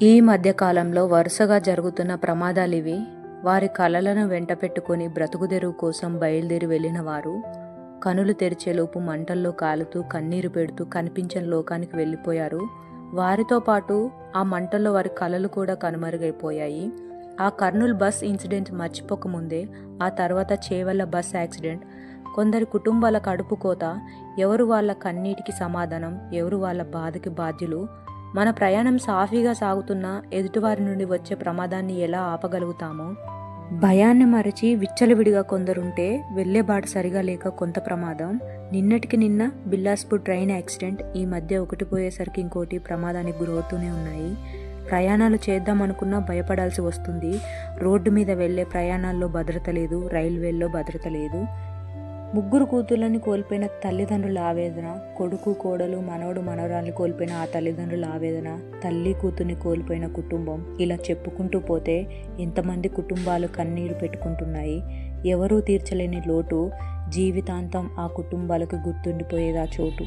ఈ మధ్యకాలంలో వరుసగా జరుగుతున్న ప్రమాదాలివి. వారి కలలను వెంట పెట్టుకుని బ్రతుకుదెరువు కోసం బయలుదేరి వెళ్ళిన వారు కనులు తెరిచేలోపు మంటల్లో కాలుతూ కన్నీరు పెడుతూ కనిపించని లోకానికి వెళ్ళిపోయారు. వారితో పాటు ఆ మంటల్లో వారి కలలు కూడా కనుమరుగైపోయాయి. ఆ కర్నూలు బస్ ఇన్సిడెంట్ మర్చిపోకముందే ఆ తర్వాత చేవెళ్ల బస్ యాక్సిడెంట్. కొందరి కుటుంబాల కడుపు కోత. ఎవరు వాళ్ళ కన్నీటికి సమాధానం, ఎవరు వాళ్ళ బాధకి బాధ్యులు? మన ప్రయాణం సాఫీగా సాగుతున్నా ఎదుటివారి నుండి వచ్చే ప్రమాదాన్ని ఎలా ఆపగలుగుతామో? భయాన్ని మరచి విచ్చలవిడిగా కొందరుంటే వెళ్లే బాట సరిగా లేక కొంత ప్రమాదం. నిన్నటికి నిన్న బిల్లాస్పూర్ ట్రైన్ యాక్సిడెంట్, ఈ మధ్య ఒకటి పోయేసరికి ఇంకోటి ప్రమాదానికి గురవుతూనే ఉన్నాయి. ప్రయాణాలు చేద్దామనుకున్నా భయపడాల్సి వస్తుంది. రోడ్డు మీద వెళ్లే ప్రయాణాల్లో భద్రత లేదు, రైల్వేల్లో భద్రత లేదు. ముగ్గురు కూతుళ్ళని కోల్పోయిన తల్లిదండ్రుల ఆవేదన, కొడుకు కోడలు మనవడు మనవరాల్ని కోల్పోయిన ఆ తల్లిదండ్రుల ఆవేదన, తల్లి కూతుర్ని కోల్పోయిన కుటుంబం, ఇలా చెప్పుకుంటూ పోతే ఎంతమంది కుటుంబాలు కన్నీరు పెట్టుకుంటున్నాయి. ఎవరూ తీర్చలేని లోటు జీవితాంతం ఆ కుటుంబాలకు గుర్తుండిపోయేదా చోటు.